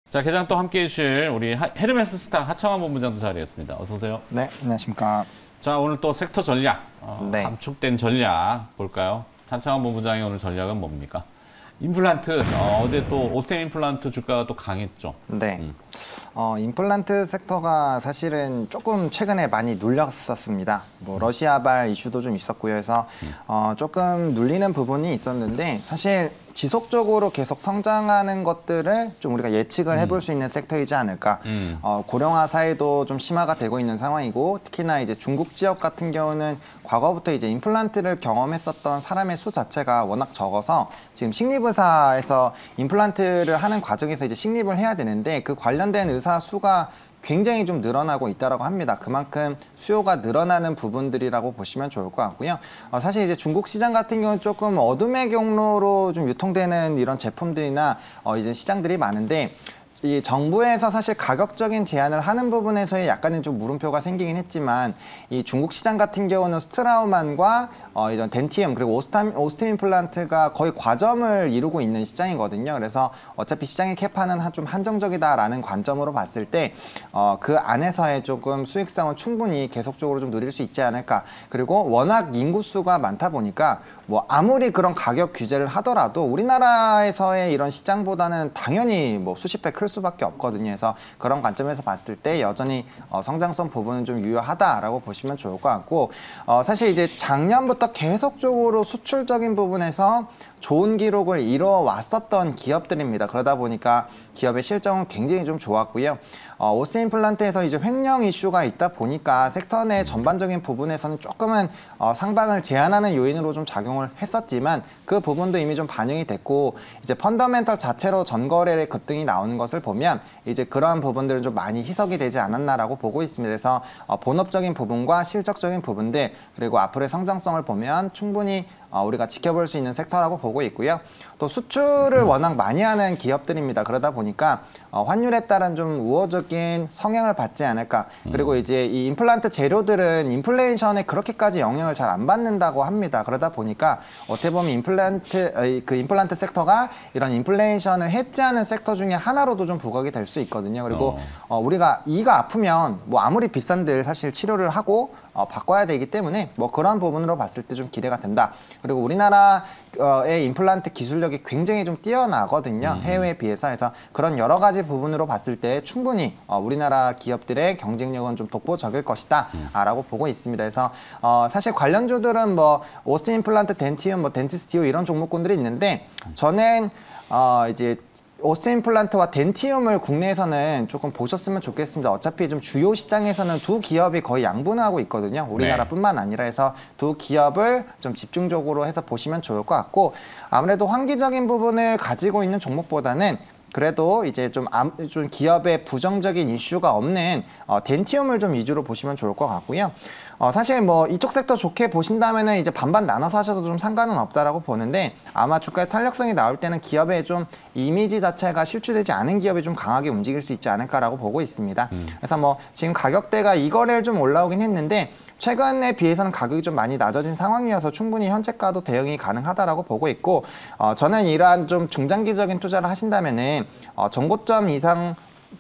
자, 개장 또 함께해 주실 우리 헤르메스 스타 하창원 본부장도 자리했습니다. 어서 오세요. 네, 안녕하십니까. 자, 오늘 또 섹터 전략, 네. 감축된 전략 볼까요? 하창원 본부장의 오늘 전략은 뭡니까? 임플란트, 어제 또 오스템 임플란트 주가가 또 강했죠. 네. 임플란트 섹터가 사실은 조금 최근에 많이 눌렸었습니다. 뭐 러시아발 이슈도 좀 있었고요. 해서 조금 눌리는 부분이 있었는데 사실 지속적으로 계속 성장하는 것들을 좀 우리가 예측을 해볼 수 있는 섹터이지 않을까. 고령화 사회도 좀 심화가 되고 있는 상황이고 특히나 이제 중국 지역 같은 경우는 과거부터 이제 임플란트를 경험했었던 사람의 수 자체가 워낙 적어서 지금 식립의사에서 임플란트를 하는 과정에서 이제 식립을 해야 되는데 그 관련된 의사 수가 굉장히 좀 늘어나고 있다라고 합니다. 그만큼 수요가 늘어나는 부분들이라고 보시면 좋을 것 같고요. 사실 이제 중국 시장 같은 경우는 조금 어둠의 경로로 좀 유통되는 이런 제품들이나 이제 시장들이 많은데 이 정부에서 사실 가격적인 제한을 하는 부분에서의 약간은 좀 물음표가 생기긴 했지만 이 중국 시장 같은 경우는 스트라우만과 이런 덴티움 그리고 오스템 임플란트가 거의 과점을 이루고 있는 시장이거든요. 그래서 어차피 시장의 캐파는 좀 한정적이다라는 관점으로 봤을 때 그 안에서의 조금 수익성은 충분히 계속적으로 좀 누릴 수 있지 않을까. 그리고 워낙 인구수가 많다 보니까 뭐 아무리 그런 가격 규제를 하더라도 우리나라에서의 이런 시장보다는 당연히 뭐 수십 배 클 수밖에 없거든요. 그래서 그런 관점에서 봤을 때 여전히 성장성 부분은 좀 유효하다라고 보시면 좋을 것 같고 사실 이제 작년부터 계속적으로 수출적인 부분에서 좋은 기록을 이뤄왔었던 기업들입니다. 그러다 보니까 기업의 실적은 굉장히 좀 좋았고요. 오스템 임플란트에서 이제 횡령 이슈가 있다 보니까 섹터 내 전반적인 부분에서는 조금은 상방을 제한하는 요인으로 좀 작용을 했었지만 그 부분도 이미 좀 반영이 됐고 이제 펀더멘털 자체로 전거래의 급등이 나오는 것을 보면 이제 그러한 부분들은 좀 많이 희석이 되지 않았나라고 보고 있습니다. 그래서 본업적인 부분과 실적적인 부분들 그리고 앞으로의 성장성을 보면 충분히 우리가 지켜볼 수 있는 섹터라고 보고 있고요. 또 수출을 워낙 많이 하는 기업들입니다. 그러다 보니까 환율에 따른 좀 우호적인 성향을 받지 않을까. 그리고 이제 이 임플란트 재료들은 인플레이션에 그렇게까지 영향을 잘 안 받는다고 합니다. 그러다 보니까 어떻게 보면 임플란트 섹터가 이런 인플레이션을 해지하는 섹터 중에 하나로도 좀 부각이 될 수 있거든요. 그리고 우리가 이가 아프면 뭐 아무리 비싼들 사실 치료를 하고 바꿔야 되기 때문에 뭐 그런 부분으로 봤을 때 좀 기대가 된다. 그리고 우리나라의 임플란트 기술력이 굉장히 좀 뛰어나거든요. 해외에 비해서. 해서 그런 여러 가지 부분으로 봤을 때 충분히 우리나라 기업들의 경쟁력은 좀 독보적일 것이다 라고 보고 있습니다. 그래서 사실 관련주들은 뭐 오스틴 임플란트, 덴티움, 뭐 덴티스티오 이런 종목군들이 있는데 저는 이제 오스템 임플란트와 덴티움을 국내에서는 조금 보셨으면 좋겠습니다. 어차피 좀 주요 시장에서는 두 기업이 거의 양분하고 있거든요. 우리나라뿐만 아니라 해서 두 기업을 좀 집중적으로 해서 보시면 좋을 것 같고 아무래도 환기적인 부분을 가지고 있는 종목보다는 그래도 이제 좀 기업의 부정적인 이슈가 없는 덴티움을 좀 위주로 보시면 좋을 것 같고요. 사실 뭐 이쪽 섹터 좋게 보신다면은 이제 반반 나눠서 하셔도 좀 상관은 없다라고 보는데 아마 주가의 탄력성이 나올 때는 기업의 좀 이미지 자체가 실추되지 않은 기업이 좀 강하게 움직일 수 있지 않을까라고 보고 있습니다. 그래서 뭐 지금 가격대가 이 거래일 좀 올라오긴 했는데 최근에 비해서는 가격이 좀 많이 낮아진 상황이어서 충분히 현재가도 대응이 가능하다라고 보고 있고 저는 이러한 좀 중장기적인 투자를 하신다면은 전고점 이상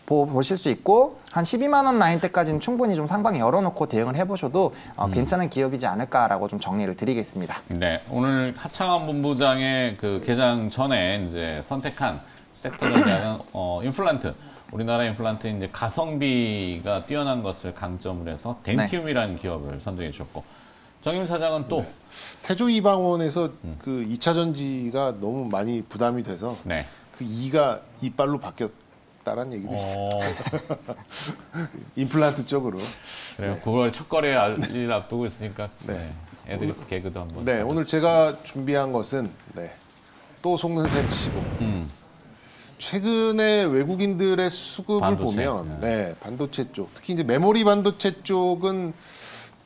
보실 수 있고 한 12만 원 라인대까지는 충분히 좀 상방에 열어놓고 대응을 해보셔도 괜찮은 기업이지 않을까라고 좀 정리를 드리겠습니다. 네, 오늘 하창원 본부장의 그 개장 전에 이제 선택한 섹터 전략은 임플란트. 우리나라 임플란트는 이제 가성비가 뛰어난 것을 강점으로 해서 덴티움이라는 기업을 선정해 주셨고 정임 사장은 또 태조 이방원에서 그 2차 전지가 너무 많이 부담이 돼서 그 2가 이빨로 바뀌었다라는 얘기도 있어요. 임플란트 쪽으로. 그래요. 9월 첫 거래를 앞두고 있으니까 애들이 개그도 한번. 네, 오늘 제가 준비한 것은 또 속는 셈 치고 최근에 외국인들의 수급을 반도체. 보면 반도체 쪽, 특히 이제 메모리 반도체 쪽은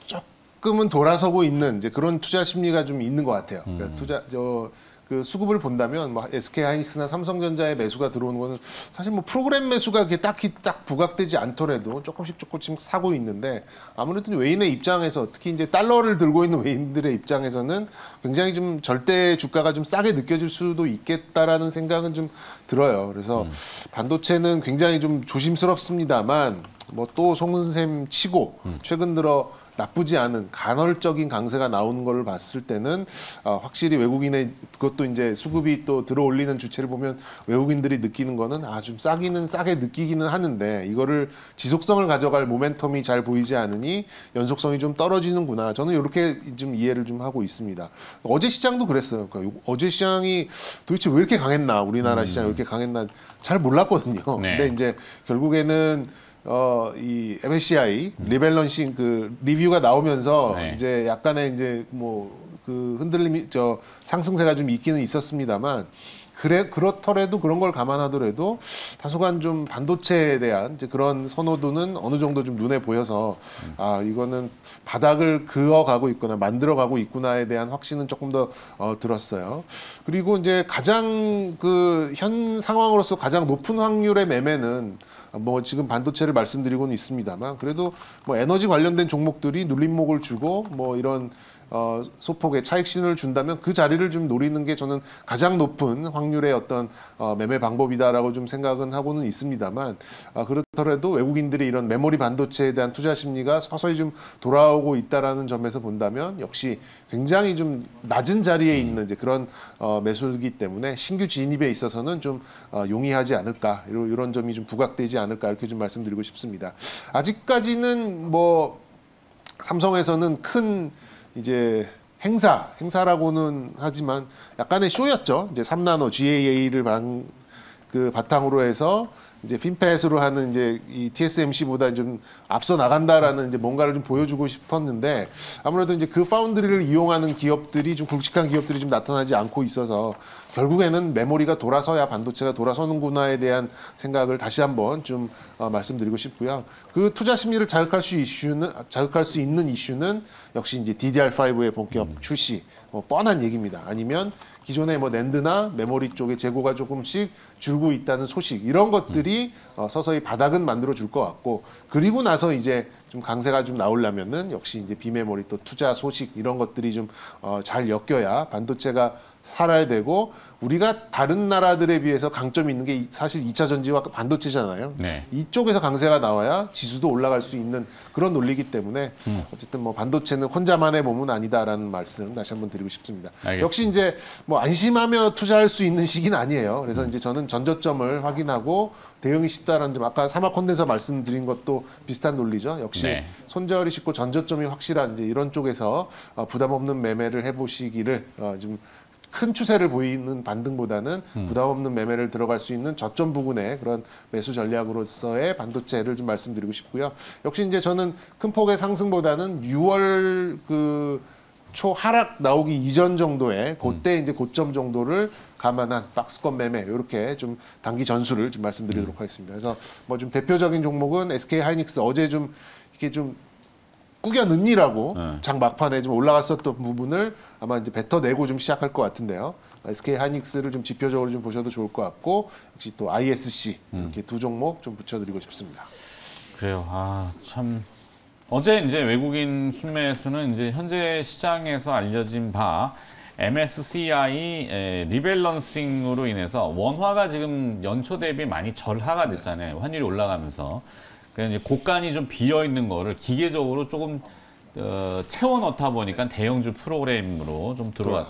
조금은 돌아서고 있는 이제 그런 투자 심리가 좀 있는 것 같아요. 그러니까 그 그 수급을 본다면 뭐 SK하이닉스나 삼성전자의 매수가 들어오는 거는 사실 뭐 프로그램 매수가 그게 딱히 딱 부각되지 않더라도 조금씩 사고 있는데 아무래도 외인의 입장에서 특히 이제 달러를 들고 있는 외인들의 입장에서는 굉장히 좀 절대 주가가 좀 싸게 느껴질 수도 있겠다라는 생각은 좀 들어요. 그래서 반도체는 굉장히 좀 조심스럽습니다만 뭐 또 송은샘 치고 최근 들어 나쁘지 않은 간헐적인 강세가 나오는 걸 봤을 때는 확실히 외국인의 그것도 이제 수급이 또 들어올리는 주체를 보면 외국인들이 느끼는 거는 좀 싸기는 싸게 느끼기는 하는데 이거를 지속성을 가져갈 모멘텀이 잘 보이지 않으니 연속성이 좀 떨어지는구나. 저는 이렇게 좀 이해를 좀 하고 있습니다. 어제 시장도 그랬어요. 그러니까 어제 시장이 도대체 왜 이렇게 강했나, 우리나라 시장이 왜 이렇게 강했나 잘 몰랐거든요. 네. 근데 이제 결국에는 이 MSCI 리밸런싱 그 리뷰가 나오면서 네. 이제 약간의 이제 뭐 그 흔들림이 상승세가 좀 있기는 있었습니다만 그렇더라도 그런 걸 감안하더라도 다소간 좀 반도체에 대한 이제 그런 선호도는 어느 정도 좀 눈에 보여서 이거는 바닥을 그어가고 있구나, 만들어가고 있구나에 대한 확신은 조금 더 들었어요. 그리고 이제 가장 그 현 상황으로서 가장 높은 확률의 매매는 뭐 지금 반도체를 말씀드리고는 있습니다만 그래도 뭐 에너지 관련된 종목들이 눌림목을 주고 뭐 이런 소폭의 차익 신호를 준다면 그 자리를 좀 노리는 게 저는 가장 높은 확률의 어떤 매매 방법이다라고 좀 생각은 하고는 있습니다만 그렇더라도 외국인들이 이런 메모리 반도체에 대한 투자 심리가 서서히 좀 돌아오고 있다라는 점에서 본다면 역시 굉장히 좀 낮은 자리에 있는 이제 그런 매수이기 때문에 신규 진입에 있어서는 좀 용이하지 않을까 이런 점이 좀 부각되지 않을까 이렇게 좀 말씀드리고 싶습니다. 아직까지는 뭐 삼성에서는 큰 이제 행사라고는 하지만 약간의 쇼였죠. 이제 3나노 GAA를 바탕으로 해서 이제 핀팻으로 하는 이제 이 TSMC보다 좀 앞서 나간다라는 이제 뭔가를 좀 보여주고 싶었는데 아무래도 이제 그 파운드리를 이용하는 기업들이 좀 굵직한 기업들이 좀 나타나지 않고 있어서 결국에는 메모리가 돌아서야 반도체가 돌아서는구나에 대한 생각을 다시 한번 좀 말씀드리고 싶고요. 그 투자 심리를 자극할 수 있는 이슈는 역시 이제 DDR5의 본격 출시, 뻔한 얘기입니다. 아니면 기존의 뭐 낸드나 메모리 쪽의 재고가 조금씩 줄고 있다는 소식 이런 것들이 서서히 바닥은 만들어 줄 것 같고 그리고 나서 이제 좀 강세가 좀 나오려면은 역시 이제 비메모리 또 투자 소식 이런 것들이 좀 잘 엮여야 반도체가 살아야 되고 우리가 다른 나라들에 비해서 강점이 있는 게 사실 2차 전지와 반도체잖아요. 네. 이쪽에서 강세가 나와야 지수도 올라갈 수 있는 그런 논리이기 때문에 어쨌든 뭐 반도체는 혼자만의 몸은 아니다라는 말씀 다시 한번 드리고 싶습니다. 알겠습니다. 역시 이제 뭐 안심하며 투자할 수 있는 시기는 아니에요. 그래서 이제 저는 전저점을 확인하고 대응이 쉽다라는 점 아까 사막 컨덴서 말씀드린 것도 비슷한 논리죠. 역시 네. 손절이 쉽고 전저점이 확실한 이제 이런 쪽에서 부담 없는 매매를 해보시기를 좀 큰 추세를 보이는 반등보다는 부담 없는 매매를 들어갈 수 있는 저점 부근의 그런 매수 전략으로서의 반도체를 좀 말씀드리고 싶고요. 역시 이제 저는 큰 폭의 상승보다는 6월 그 초 하락 나오기 이전 정도의 그때 이제 고점 정도를 감안한 박스권 매매 이렇게 좀 단기 전술을 좀 말씀드리도록 하겠습니다. 그래서 뭐 좀 대표적인 종목은 SK하이닉스 어제 좀 이렇게 좀 꾸겨 넣니라고 장 막판에 좀 올라갔었던 부분을 아마 이제 뱉어내고 좀 시작할 것 같은데요. SK하이닉스를 좀 지표적으로 좀 보셔도 좋을 것 같고 역시 또 ISC 이렇게 두 종목 좀 붙여드리고 싶습니다. 그래요. 참. 어제 이제 외국인 순매수는 이제 현재 시장에서 알려진 바 MSCI 리밸런싱으로 인해서 원화가 지금 연초 대비 많이 절하가 됐잖아요. 환율이 올라가면서. 그래서 이제 고간이 좀 비어 있는 거를 기계적으로 조금 채워 넣다 보니까 대형주 프로그램으로 좀 들어왔다.